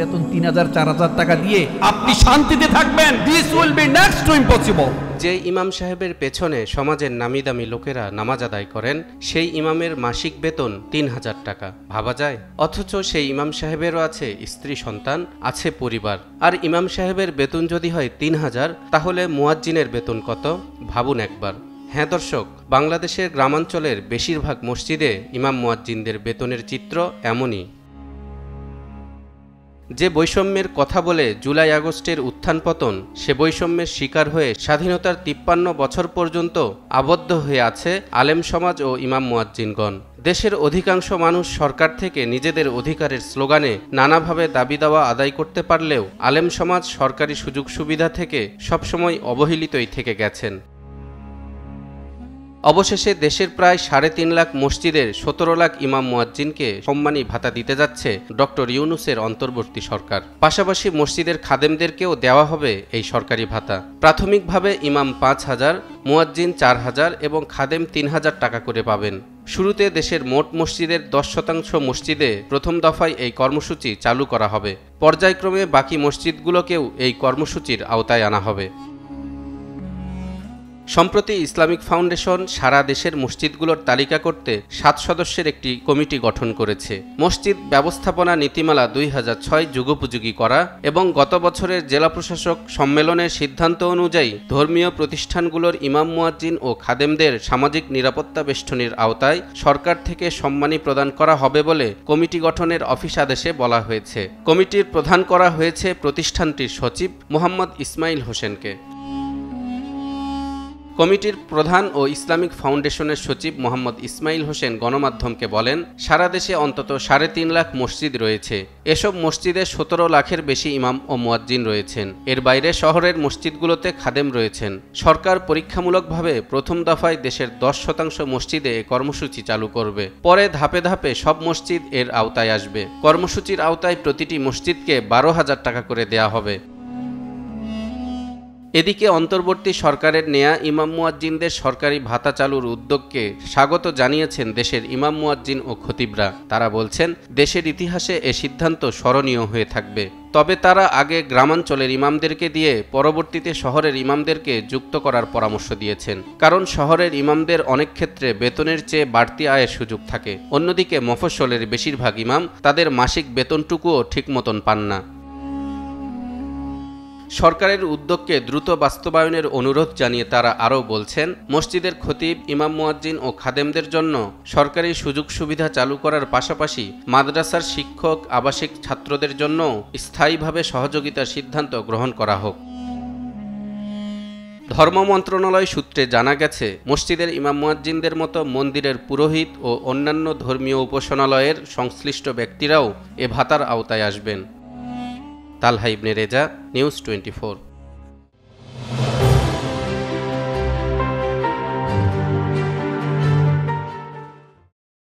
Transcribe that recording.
বেতন ৩,০০০-৪,০০০ টাকা দিয়ে আপনি শান্তিতে থাকবেন, this will be next to impossible. যে ইমাম সাহেবের পেছনে সমাজের নামিদামি লোকেরা নামাজ আদায় করেন, সেই ইমামের মাসিক বেতন ৩,০০০ টাকা। ভাবা যায়? অথচ সেই ইমাম সাহেবেরও আছে স্ত্রী সন্তান, আছে পরিবার। আর ইমাম সাহেবের বেতন যদি হয় ৩,০০০, তাহলে মুয়াজ্জিনের বেতন কত ভাবুন একবার। হ্যাঁ দর্শক, বাংলাদেশের গ্রামাঞ্চলের বেশিরভাগ মসজিদে ইমাম মুয়াজ্জিনদের বেতনের চিত্র এমনই। যে বৈষম্যের কথা বলে জুলাই আগস্টের উত্থান পতন, সে বৈষম্যের শিকার হয়ে স্বাধীনতার ৫৩ বছর পর্যন্ত আবদ্ধ হয়ে আছে আলেম সমাজ ও ইমাম মুয়াজ্জিনগণ। দেশের অধিকাংশ মানুষ সরকার থেকে নিজেদের অধিকারের স্লোগানে নানাভাবে দাবি দাওয়া আদায় করতে পারলেও আলেম সমাজ সরকারি সুযোগ সুবিধা থেকে সবসময় অবহেলিতই থেকে গেছেন। অবশেষে দেশের প্রায় ৩.৫ লাখ মসজিদের ১৭ লাখ ইমাম মুয়াজ্জিনকে সম্মানী ভাতা দিতে যাচ্ছে ডক্টর ইউনূসের অন্তর্বর্তী সরকার। পাশাপাশি মসজিদের খাদেমদেরকেও দেওয়া হবে এই সরকারি ভাতা। প্রাথমিকভাবে ইমাম ৫,০০০, মুয়াজ্জিন ৪,০০০ এবং খাদেম ৩,০০০ টাকা করে পাবেন। শুরুতে দেশের মোট মসজিদের ১০% মসজিদে প্রথম দফায় এই কর্মসূচি চালু করা হবে। পর্যায়ক্রমে বাকি মসজিদগুলোকেও এই কর্মসূচির আওতায় আনা হবে। সম্প্রতি ইসলামিক ফাউন্ডেশন সারা দেশের মসজিদগুলোর তালিকা করতে ৭ সদস্যের একটি কমিটি গঠন করেছে। মসজিদ ব্যবস্থাপনা নীতিমালা ২০০৬ যুগোপযোগী করা এবং গত বছরের জেলা প্রশাসক সম্মেলনের সিদ্ধান্ত অনুযায়ী ধর্মীয় প্রতিষ্ঠানগুলোর ইমাম মুয়াজ্জিন ও খাদেমদের সামাজিক নিরাপত্তা বেষ্টনীর আওতায় সরকার থেকে সম্মানী প্রদান করা হবে বলে কমিটি গঠনের অফিস আদেশে বলা হয়েছে। কমিটির প্রধান করা হয়েছে প্রতিষ্ঠানটির সচিব মোহাম্মদ ইসমাইল হোসেনকে। কমিটির প্রধান ও ইসলামিক ফাউন্ডেশনের সচিব মোহাম্মদ ইসমাইল হোসেন গণমাধ্যমকে বলেন, সারা দেশে অন্তত ৩.৫ লাখ মসজিদ রয়েছে। এসব মসজিদে ১৭ লাখের বেশি ইমাম ও মুয়াজ্জিন রয়েছেন। এর বাইরে শহরের মসজিদগুলোতে খাদেম রয়েছেন। সরকার পরীক্ষামূলকভাবে প্রথম দফায় দেশের ১০% মসজিদে এ কর্মসূচি চালু করবে। পরে ধাপে ধাপে সব মসজিদ এর আওতায় আসবে। কর্মসূচির আওতায় প্রতিটি মসজিদকে ১২,০০০ টাকা করে দেয়া হবে। এদিকে অন্তর্বর্তী সরকারের নেয়া ইমাম মুয়াজ্জিনদের সরকারি ভাতা চালুর উদ্যোগকে স্বাগত জানিয়েছেন দেশের ইমাম মুয়াজ্জিন ও খতিবরা। তারা বলছেন, দেশের ইতিহাসে এ সিদ্ধান্ত স্মরণীয় হয়ে থাকবে। তবে তারা আগে গ্রামাঞ্চলের ইমামদেরকে দিয়ে পরবর্তীতে শহরের ইমামদেরকে যুক্ত করার পরামর্শ দিয়েছেন। কারণ শহরের ইমামদের অনেক ক্ষেত্রে বেতনের চেয়ে বাড়তি আয়ের সুযোগ থাকে। অন্যদিকে মফস্বলের বেশিরভাগ ইমাম তাদের মাসিক বেতনটুকুও ঠিক মতন পান না। সরকারের উদ্যোগকে দ্রুত বাস্তবায়নের অনুরোধ জানিয়ে তারা আরও বলছেন, মসজিদের খতিব, ইমাম মুয়াজ্জিন ও খাদেমদের জন্য সরকারি সুযোগ সুবিধা চালু করার পাশাপাশি মাদ্রাসার শিক্ষক, আবাসিক ছাত্রদের জন্য স্থায়ীভাবে সহযোগিতার সিদ্ধান্ত গ্রহণ করা হোক। ধর্ম মন্ত্রণালয় সূত্রে জানা গেছে, মসজিদের ইমাম মুয়াজ্জিনদের মতো মন্দিরের পুরোহিত ও অন্যান্য ধর্মীয় উপাসনালয়ের সংশ্লিষ্ট ব্যক্তিরাও এ ভাতার আওতায় আসবেন। তালহা ইবনে রেজা, নিউজ 24।